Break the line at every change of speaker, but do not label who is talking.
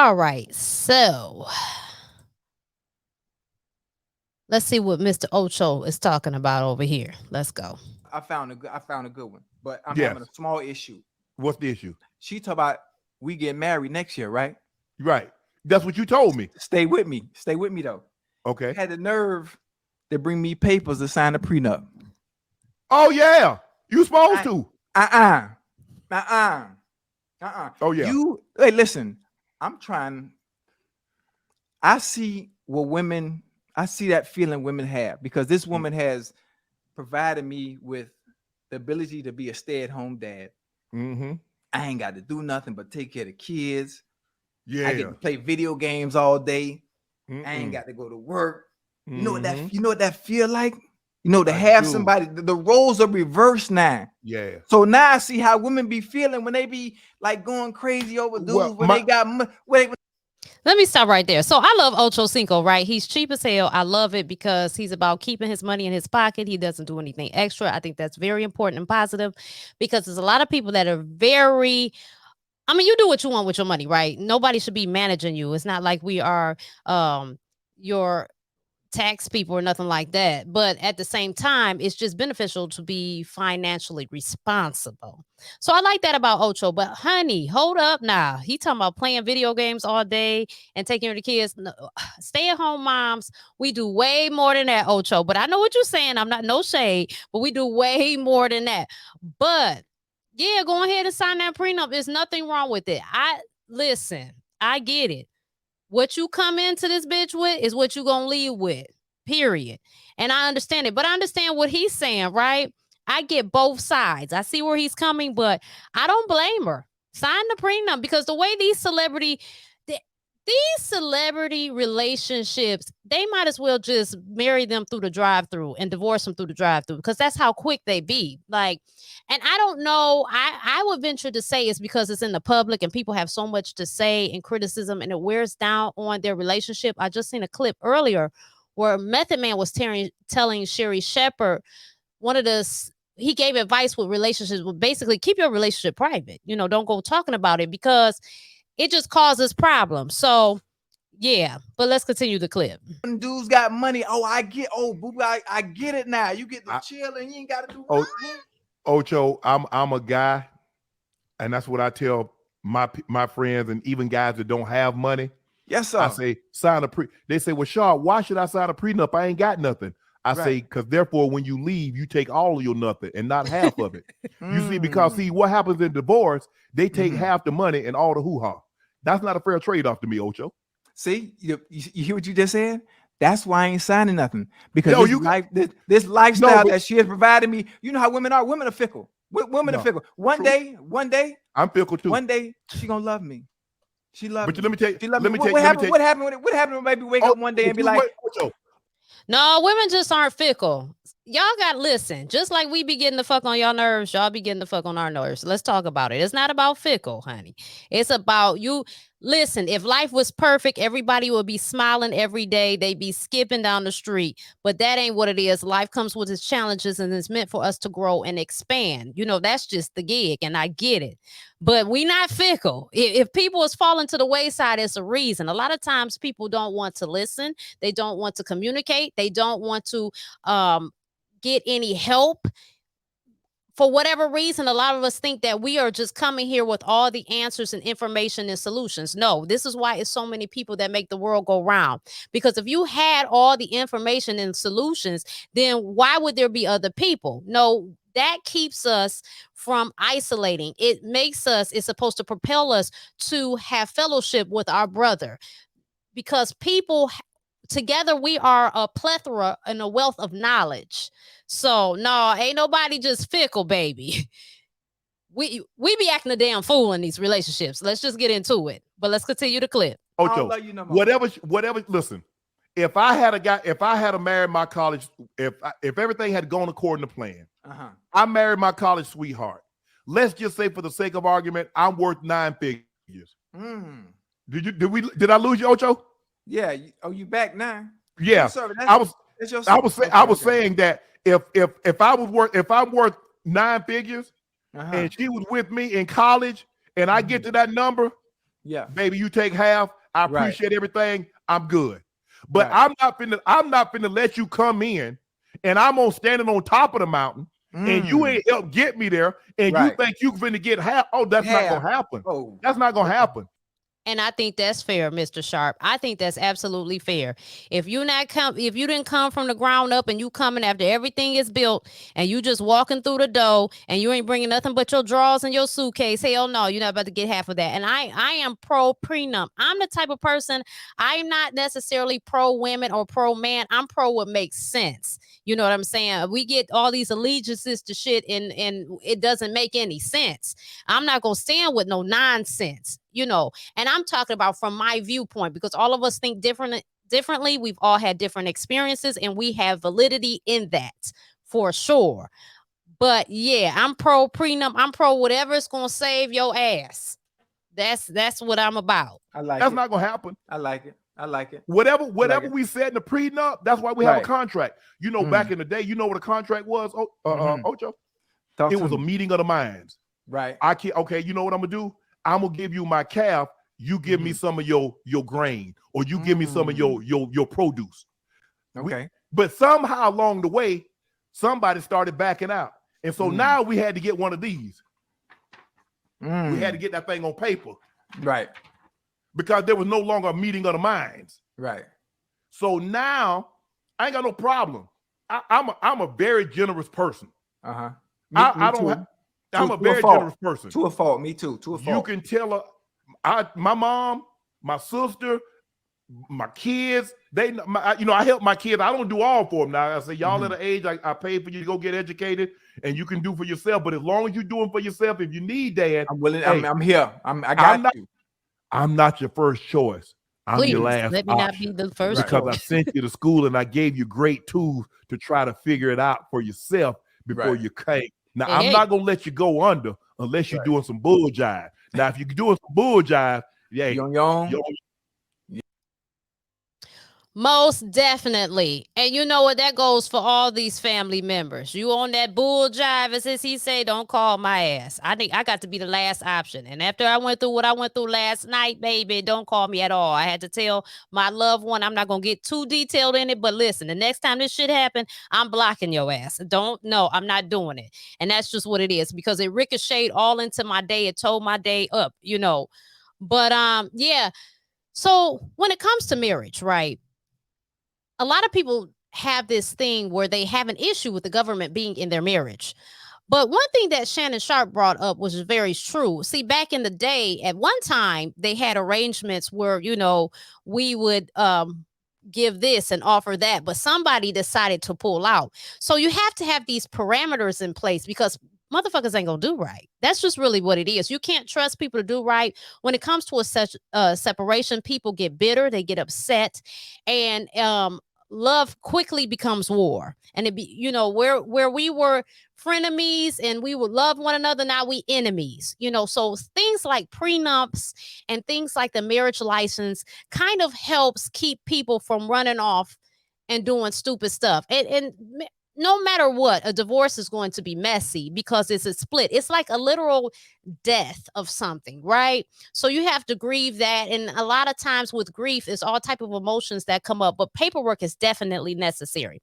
All right, so let's see what Mr. Ocho is talking about over here. Let's go.
I found a good one, but I'm having a
Yes.
small issue.
What's the issue?
She talk about we get married next year, right?
Right. That's what you told me.
Stay with me. Stay with me though.
Okay.
Had the nerve to bring me papers to sign a prenup.
Oh yeah. You supposed
I,
to.
uh-uh. Uh-uh. Uh-uh.
Oh yeah.
You hey, listen. I'm trying. I see what women, I see that feeling women have because this woman has provided me with the ability to be a stay-at-home dad.
Mm-hmm.
I ain't got to do nothing but take care of the kids.
Yeah.
I get to play video games all day. I ain't
Mm-mm.
got to go to work. You know what
Mhm.
that you know what that feel like? You know, to
I
have
do.
somebody, the roles are reversed now.
Yeah.
So now I see how women be feeling when they be like going crazy over dudes
Well,
when they got when
Let me stop right there. So I love Ochocinco, right? He's cheap as hell. I love it because he's about keeping his money in his pocket. He doesn't do anything extra. I think that's very important and positive because there's a lot of people that are very, I mean, you do what you want with your money, right? Nobody should be managing you. It's not like we are your tax people or nothing like that. But at the same time, it's just beneficial to be financially responsible. So I like that about Ocho. But honey, hold up now. He talking about playing video games all day and taking care of the kids. No, stay-at-home moms, we do way more than that, Ocho. But I know what you're saying. I'm not no shade, but we do way more than that. But yeah, go ahead and sign that prenup. There's nothing wrong with it. I listen, I get it. What you come into this bitch with is what you gonna leave with. Period. And I understand it, but I understand what he's saying, right? I get both sides. I see where he's coming, but I don't blame her. Sign the prenup because the way these celebrity relationships, they might as well just marry them through the drive-through and divorce them through the drive-through because that's how quick they be. Like, and I don't know. I would venture to say it's because it's in the public and people have so much to say and criticism, and it wears down on their relationship. I just seen a clip earlier where Method Man was telling Sherry Shepherd one of the he gave advice with relationships. Well, basically, keep your relationship private. You know, don't go talking about it because it just causes problems. So, yeah, but let's continue the clip.
dudes got money. Oh, I get. Oh, boo, I get it now. You get to chill and you ain't got to do nothing.
Ocho, I'm a guy, and that's what I tell my friends and even guys that don't have money.
Yes, sir.
I say sign a pre. They say, well, Sharpe, why should I sign a prenup? I ain't got nothing. I say, because therefore, when you leave, you take all of your nothing and not half of it. You see, because see what happens in divorce, they take half the money and all the hoo-ha. That's not a fair trade-off to me, Ocho.
See, you hear what you just said? That's why I ain't signing nothing because this lifestyle that she has provided me. You know how women are. Women are fickle. Women are fickle. One day,
I'm fickle too.
One day she gonna love me. She loves me.
But let me tell you.
What happened when maybe wake up one day and be like,
no, women just aren't fickle. Y'all got to listen. Just like we be getting the fuck on y'all nerves, y'all be getting the fuck on our nerves. Let's talk about it. It's not about fickle, honey. It's about you. Listen, if life was perfect, everybody would be smiling every day. They'd be skipping down the street. But that ain't what it is. Life comes with its challenges and it's meant for us to grow and expand. You know, that's just the gig and I get it. But we not fickle. If people is falling to the wayside, it's a reason. A lot of times people don't want to listen. They don't want to communicate. They don't want to get any help. For whatever reason, a lot of us think that we are just coming here with all the answers and information and solutions. No, this is why it's so many people that make the world go round. Because if you had all the information and solutions, then why would there be other people? No, that keeps us from isolating. It makes us, it's supposed to propel us to have fellowship with our brother. Because people together, we are a plethora and a wealth of knowledge. So no, ain't nobody just fickle, baby. We be acting a damn fool in these relationships. Let's just get into it. But let's continue the clip.
Ocho, whatever. Listen, if I had married my college, if everything had gone according to plan, I married my college sweetheart. Let's just say, for the sake of argument, I'm worth 9 figures. Did I lose you, Ocho?
Yeah. Oh, you back now?
Yeah. I was saying that if I'm worth 9 figures and she was with me in college and I get to that number,
Yeah.
Baby, you take half. I appreciate everything. I'm good. But I'm not finna let you come in and I'm standing on top of the mountain and you ain't help get me there and you think you finna get half. Oh, that's not gonna happen.
Oh,
that's not gonna happen.
And I think that's fair, Mr. Sharpe. I think that's absolutely fair. If you didn't come from the ground up and you coming after everything is built and you just walking through the door and you ain't bringing nothing but your drawers and your suitcase, hell no, you're not about to get half of that. And I am pro prenup. I'm the type of person, I'm not necessarily pro women or pro man. I'm pro what makes sense. You know what I'm saying? We get all these allegiances to shit and it doesn't make any sense. I'm not going to stand with no nonsense, you know. And I'm talking about from my viewpoint because all of us think differently. We've all had different experiences and we have validity in that for sure. But yeah, I'm pro prenup. I'm pro whatever's going to save your ass. That's what I'm about.
I like
that's
it.
not going to happen.
I like it. I like it.
Whatever
like it.
we said in the prenup, that's why we have a contract. You know, back in the day, you know what a contract was, Ocho? It was a meeting of the minds.
Right.
Okay, you know what I'm gonna do? I'm gonna give you my calf, you give me some of your grain, or you give me some of your produce.
Okay.
But somehow along the way, somebody started backing out. And so now we had to get one of these. We had to get that thing on paper.
Right.
Because there was no longer a meeting of the minds.
Right.
So now I ain't got no problem. I'm a very generous person.
Uh-huh.
I'm a very generous person.
To a fault. Me too. To a fault.
You can tell her, my mom, my sister, my kids, I help my kids. I don't do all for them now. I say, y'all at an age, I pay for you to go get educated and you can do for yourself. But as long as you're doing for yourself, if you need dad,
I'm willing. Hey, I'm here. I got you.
I'm not your first choice. I'm your last
let me
option.
not be the first
because
choice.
I sent you to school and I gave you great tools to try to figure it out for yourself before you came. Now, I'm not going to let you go under unless you're doing some bull jive. Now, if you're doing some bull jive,
you're on your own.
Most definitely. And you know what? That goes for all these family members. You on that bull jive, as he say, don't call my ass. I think I got to be the last option. And after I went through what I went through last night, baby, don't call me at all. I had to tell my loved one, I'm not going to get too detailed in it, but listen, the next time this shit happen, I'm blocking your ass. I'm not doing it. And that's just what it is because it ricocheted all into my day. It tore my day up, you know. But yeah. So when it comes to marriage, right? A lot of people have this thing where they have an issue with the government being in their marriage. But one thing that Shannon Sharpe brought up was very true. See, back in the day, at one time, they had arrangements where, you know, we would give this and offer that, but somebody decided to pull out. So you have to have these parameters in place because motherfuckers ain't gonna do right. That's just really what it is. You can't trust people to do right. When it comes to a separation, people get bitter, they get upset, and love quickly becomes war. And it be, you know, where we were frenemies and we would love one another, now we enemies, you know. So things like prenups and things like the marriage license kind of helps keep people from running off and doing stupid stuff. And no matter what, a divorce is going to be messy because it's a split. It's like a literal death of something, right? So you have to grieve that. And a lot of times with grief, it's all type of emotions that come up, but paperwork is definitely necessary.